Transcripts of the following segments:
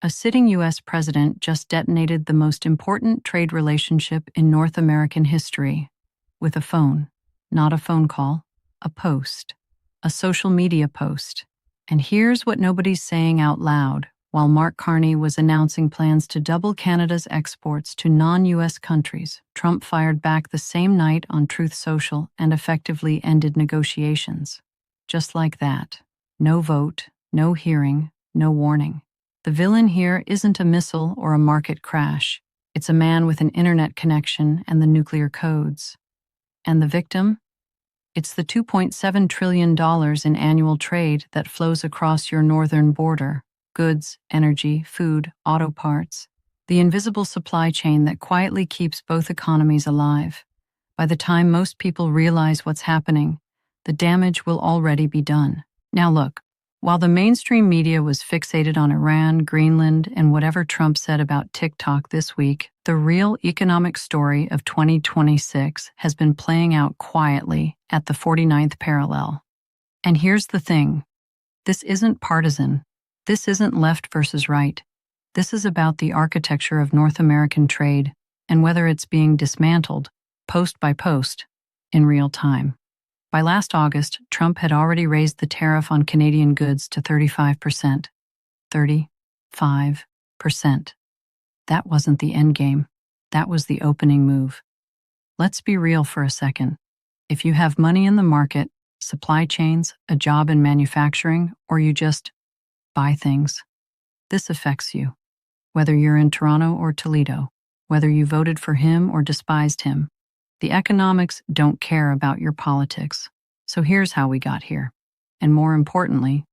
A sitting U.S. president just detonated the most important trade relationship in North American history with a phone. Not a phone call, a post. A social media post. And here's what nobody's saying out loud. While Mark Carney was announcing plans to double Canada's exports to non-U.S. countries, Trump fired back the same night on Truth Social and effectively ended negotiations. Just like that. No vote, no hearing, no warning. The villain here isn't a missile or a market crash. It's a man with an internet connection and the nuclear codes. And the victim? It's the $2.7 trillion in annual trade that flows across your northern border. Goods, energy, food, auto parts. The invisible supply chain that quietly keeps both economies alive. By the time most people realize what's happening, the damage will already be done. Now look, while the mainstream media was fixated on Iran, Greenland, and whatever Trump said about TikTok this week, the real economic story of 2026 has been playing out quietly at the 49th parallel. And here's the thing. This isn't partisan. This isn't left versus right. This is about the architecture of North American trade and whether it's being dismantled, post by post, in real time. By last August, Trump had already raised the tariff on Canadian goods to 35%. 35%. That wasn't the end game. That was the opening move. Let's be real for a second. If you have money in the market, supply chains, a job in manufacturing, or you just buy things, this affects you. Whether you're in Toronto or Toledo, whether you voted for him or despised him, the economics don't care about your politics. So here's how we got here. And more importantly,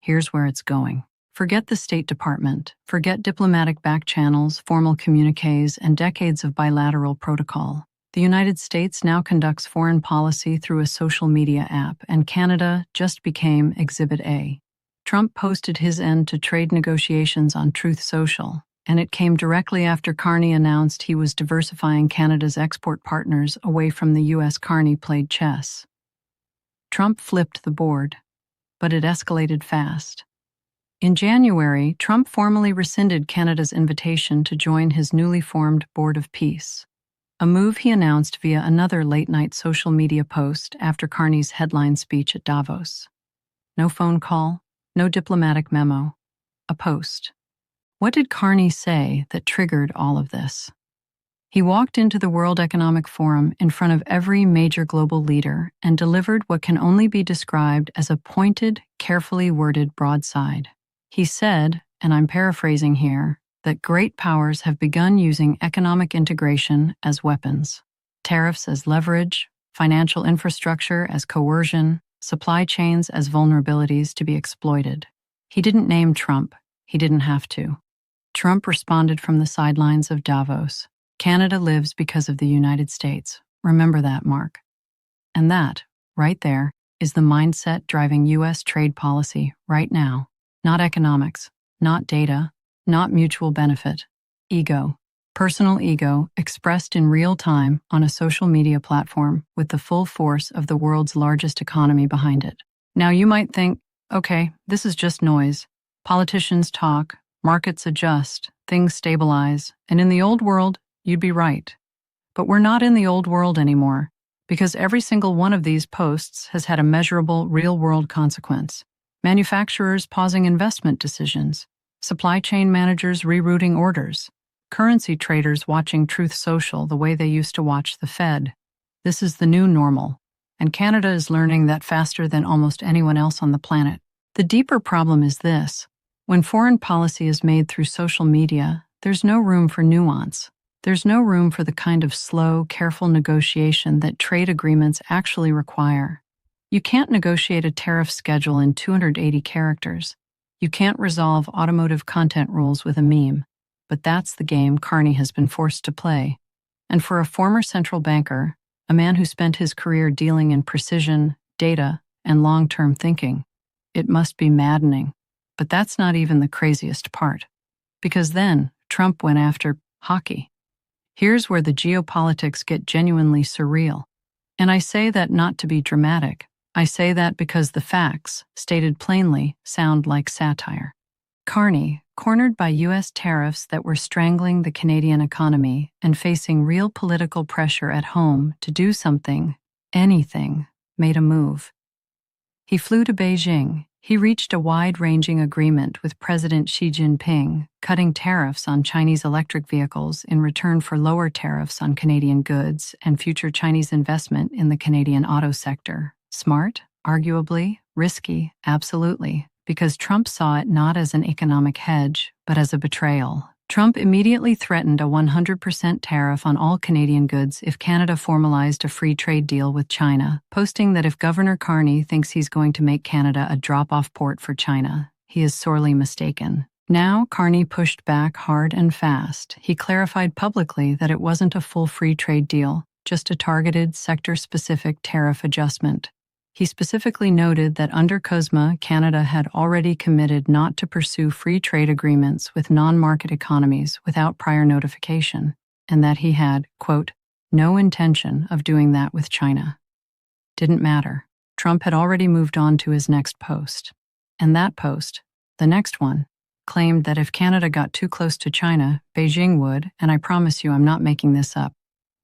here's where it's going. Forget the State Department, forget diplomatic back channels, formal communiques, and decades of bilateral protocol. The United States now conducts foreign policy through a social media app, and Canada just became Exhibit A. Trump posted his end to trade negotiations on Truth Social, and it came directly after Carney announced he was diversifying Canada's export partners away from the U.S. Carney played chess. Trump flipped the board, but it escalated fast. In January, Trump formally rescinded Canada's invitation to join his newly formed Board of Peace, a move he announced via another late-night social media post after Carney's headline speech at Davos. No phone call. No diplomatic memo. A post. What did Carney say that triggered all of this? He walked into the World Economic Forum in front of every major global leader and delivered what can only be described as a pointed, carefully worded broadside. He said, and I'm paraphrasing here, that great powers have begun using economic integration as weapons, tariffs as leverage, financial infrastructure as coercion, supply chains as vulnerabilities to be exploited. He didn't name Trump. He didn't have to. Trump responded from the sidelines of Davos. Canada lives because of the United States. Remember that, Mark. And that, right there, is the mindset driving U.S. trade policy right now. Not economics, not data, not mutual benefit. Ego. Personal ego expressed in real time on a social media platform with the full force of the world's largest economy behind it. Now you might think, okay, this is just noise. Politicians talk, markets adjust, things stabilize, and in the old world, you'd be right. But we're not in the old world anymore, because every single one of these posts has had a measurable real-world consequence. Manufacturers pausing investment decisions, supply chain managers rerouting orders, currency traders watching Truth Social the way they used to watch the Fed. This is the new normal, and Canada is learning that faster than almost anyone else on the planet. The deeper problem is this. When foreign policy is made through social media, there's no room for nuance. There's no room for the kind of slow, careful negotiation that trade agreements actually require. You can't negotiate a tariff schedule in 280 characters. You can't resolve automotive content rules with a meme. But that's the game Carney has been forced to play. And for a former central banker, a man who spent his career dealing in precision, data, and long-term thinking, it must be maddening. But that's not even the craziest part. Because then, Trump went after hockey. Here's where the geopolitics get genuinely surreal. And I say that not to be dramatic. I say that because the facts, stated plainly, sound like satire. Carney, Cornered by U.S. tariffs that were strangling the Canadian economy and facing real political pressure at home to do something, anything, made a move. He flew to Beijing. He reached a wide-ranging agreement with President Xi Jinping, cutting tariffs on Chinese electric vehicles in return for lower tariffs on Canadian goods and future Chinese investment in the Canadian auto sector. Smart? Arguably. Risky? Absolutely. Because Trump saw it not as an economic hedge, but as a betrayal. Trump immediately threatened a 100% tariff on all Canadian goods if Canada formalized a free trade deal with China, posting that if Governor Carney thinks he's going to make Canada a drop-off port for China, he is sorely mistaken. Now, Carney pushed back hard and fast. He clarified publicly that it wasn't a full free trade deal, just a targeted, sector-specific tariff adjustment. He specifically noted that under CUSMA, Canada had already committed not to pursue free trade agreements with non-market economies without prior notification, and that he had, quote, no intention of doing that with China. Didn't matter. Trump had already moved on to his next post. And that post, the next one, claimed that if Canada got too close to China, Beijing would, and I promise you I'm not making this up,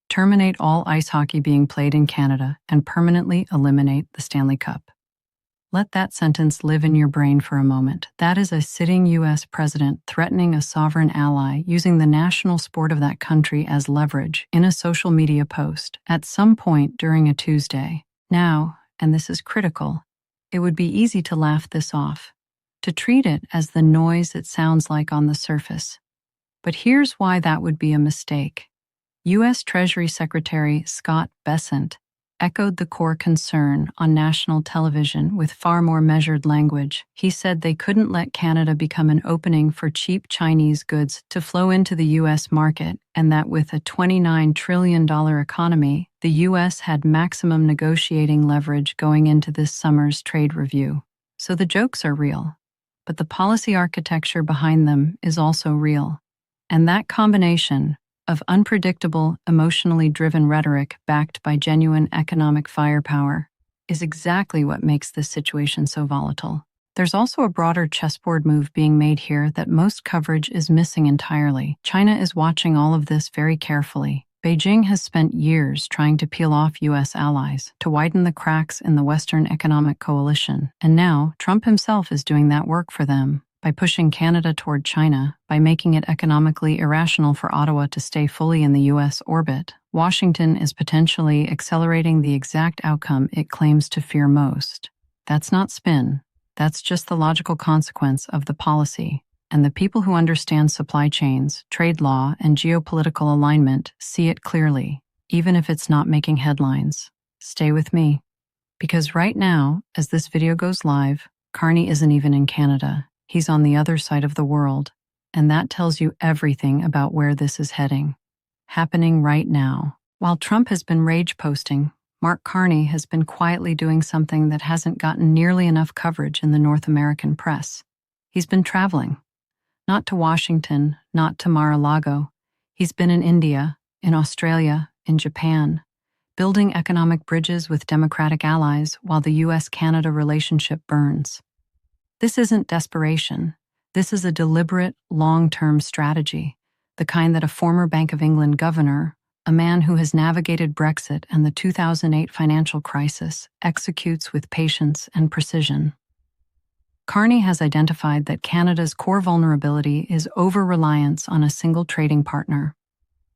terminate all ice hockey being played in Canada and permanently eliminate the Stanley Cup. Let that sentence live in your brain for a moment. That is a sitting U.S. president threatening a sovereign ally using the national sport of that country as leverage in a social media post at some point during a Tuesday. Now, and this is critical, it would be easy to laugh this off, to treat it as the noise it sounds like on the surface. But here's why that would be a mistake. U.S. Treasury Secretary Scott Bessent echoed the core concern on national television with far more measured language. He said they couldn't let Canada become an opening for cheap Chinese goods to flow into the U.S. market, and that with a $29 trillion economy, the U.S. had maximum negotiating leverage going into this summer's trade review. So the jokes are real, but the policy architecture behind them is also real. And that combination of unpredictable, emotionally driven rhetoric backed by genuine economic firepower is exactly what makes this situation so volatile. There's also a broader chessboard move being made here that most coverage is missing entirely. China is watching all of this very carefully. Beijing has spent years trying to peel off U.S. allies, to widen the cracks in the Western economic coalition, and now Trump himself is doing that work for them. By pushing Canada toward China, by making it economically irrational for Ottawa to stay fully in the U.S. orbit, Washington is potentially accelerating the exact outcome it claims to fear most. That's not spin. That's just the logical consequence of the policy. And the people who understand supply chains, trade law, and geopolitical alignment see it clearly, even if it's not making headlines. Stay with me. Because right now, as this video goes live, Carney isn't even in Canada. He's on the other side of the world, and that tells you everything about where this is heading. Happening right now. While Trump has been rage posting, Mark Carney has been quietly doing something that hasn't gotten nearly enough coverage in the North American press. He's been traveling. Not to Washington, not to Mar-a-Lago. He's been in India, in Australia, in Japan, building economic bridges with democratic allies while the U.S.-Canada relationship burns. This isn't desperation. This is a deliberate, long-term strategy, the kind that a former Bank of England governor, a man who has navigated Brexit and the 2008 financial crisis, executes with patience and precision. Carney has identified that Canada's core vulnerability is over-reliance on a single trading partner,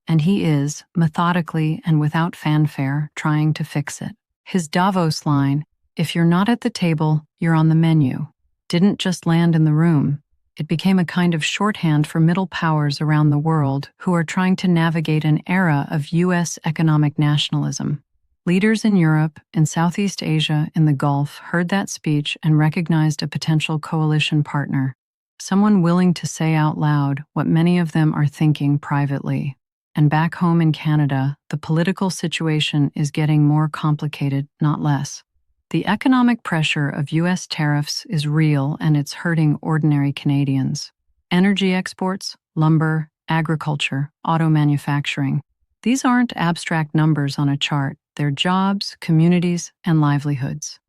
and he is, methodically and without fanfare, trying to fix it. His Davos line, "If you're not at the table, you're on the menu," didn't just land in the room. It became a kind of shorthand for middle powers around the world who are trying to navigate an era of U.S. economic nationalism. Leaders in Europe, in Southeast Asia, in the Gulf heard that speech and recognized a potential coalition partner, someone willing to say out loud what many of them are thinking privately. And back home in Canada, the political situation is getting more complicated, not less. The economic pressure of U.S. tariffs is real and it's hurting ordinary Canadians. Energy exports, lumber, agriculture, auto manufacturing. These aren't abstract numbers on a chart. They're jobs, communities, and livelihoods.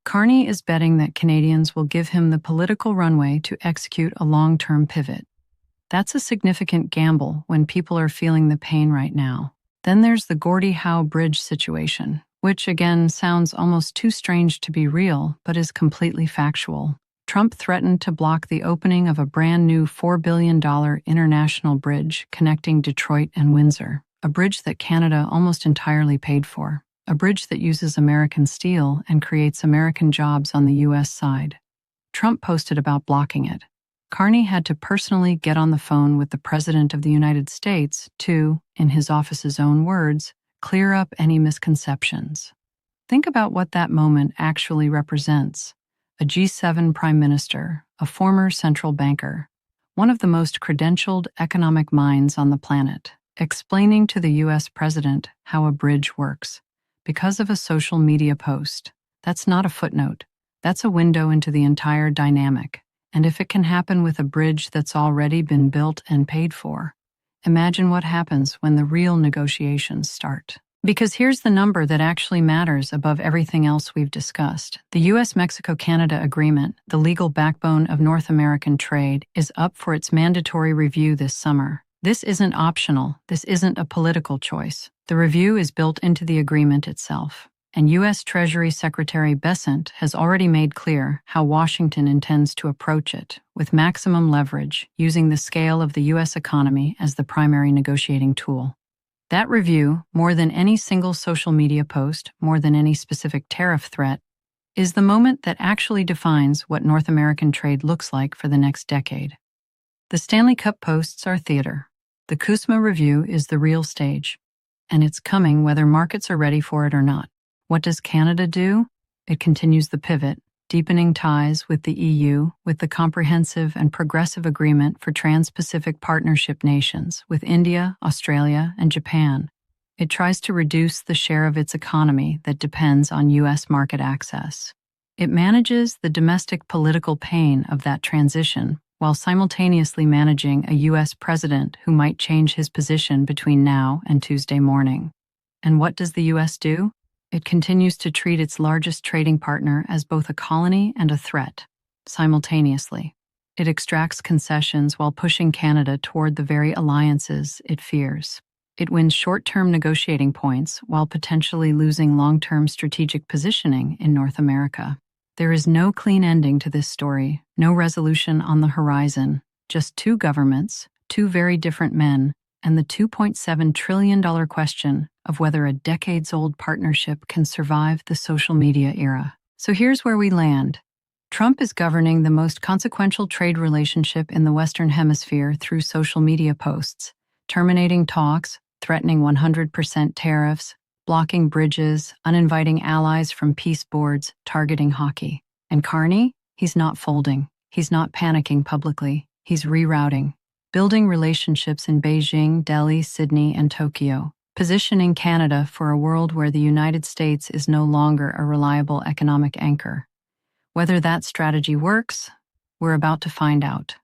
Carney is betting that Canadians will give him the political runway to execute a long-term pivot. That's a significant gamble when people are feeling the pain right now. Then there's the Gordie Howe Bridge situation, which again sounds almost too strange to be real, but is completely factual. Trump threatened to block the opening of a brand new $4 billion international bridge connecting Detroit and Windsor, a bridge that Canada almost entirely paid for, a bridge that uses American steel and creates American jobs on the U.S. side. Trump posted about blocking it. Carney had to personally get on the phone with the President of the United States to, in his office's own words, clear up any misconceptions. Think about what that moment actually represents. A G7 prime minister, a former central banker, one of the most credentialed economic minds on the planet, explaining to the U.S. president how a bridge works. Because of a social media post. That's not a footnote. That's a window into the entire dynamic. And if it can happen with a bridge that's already been built and paid for, imagine what happens when the real negotiations start. Because here's the number that actually matters above everything else we've discussed. The U.S.-Mexico-Canada Agreement, the legal backbone of North American trade, is up for its mandatory review this summer. This isn't optional. This isn't a political choice. The review is built into the agreement itself. And U.S. Treasury Secretary Bessent has already made clear how Washington intends to approach it, with maximum leverage, using the scale of the U.S. economy as the primary negotiating tool. That review, more than any single social media post, more than any specific tariff threat, is the moment that actually defines what North American trade looks like for the next decade. The Stanley Cup posts are theater. The CUSMA review is the real stage. And it's coming whether markets are ready for it or not. What does Canada do? It continues the pivot, deepening ties with the EU, with the comprehensive and progressive agreement for Trans-Pacific Partnership nations with India, Australia, and Japan. It tries to reduce the share of its economy that depends on U.S. market access. It manages the domestic political pain of that transition while simultaneously managing a U.S. president who might change his position between now and Tuesday morning. And what does the U.S. do? It continues to treat its largest trading partner as both a colony and a threat, simultaneously. It extracts concessions while pushing Canada toward the very alliances it fears. It wins short-term negotiating points while potentially losing long-term strategic positioning in North America. There is no clean ending to this story, no resolution on the horizon, just two governments, two very different men, and the $2.7 trillion question of whether a decades-old partnership can survive the social media era. So here's where we land. Trump is governing the most consequential trade relationship in the Western Hemisphere through social media posts, terminating talks, threatening 100% tariffs, blocking bridges, uninviting allies from peace boards, targeting hockey. And Carney? He's not folding. He's not panicking publicly. He's rerouting. Building relationships in Beijing, Delhi, Sydney, and Tokyo, positioning Canada for a world where the United States is no longer a reliable economic anchor. Whether that strategy works, we're about to find out.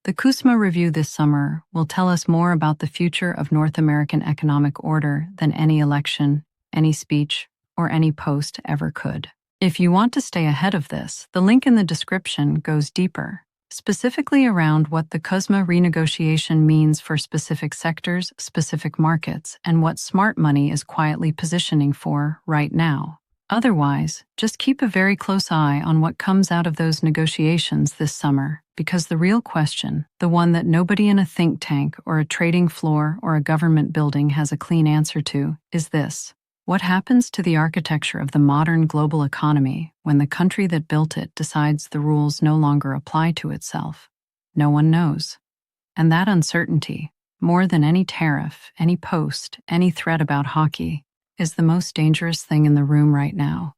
The CUSMA review this summer will tell us more about the future of North American economic order than any election, any speech, or any post ever could. If you want to stay ahead of this, the link in the description goes deeper, specifically around what the CUSMA renegotiation means for specific sectors, specific markets, and what smart money is quietly positioning for right now. Otherwise, just keep a very close eye on what comes out of those negotiations this summer, because the real question, the one that nobody in a think tank or a trading floor or a government building has a clean answer to, is this. What happens to the architecture of the modern global economy when the country that built it decides the rules no longer apply to itself? No one knows. And that uncertainty, more than any tariff, any post, any threat about hockey, is the most dangerous thing in the room right now.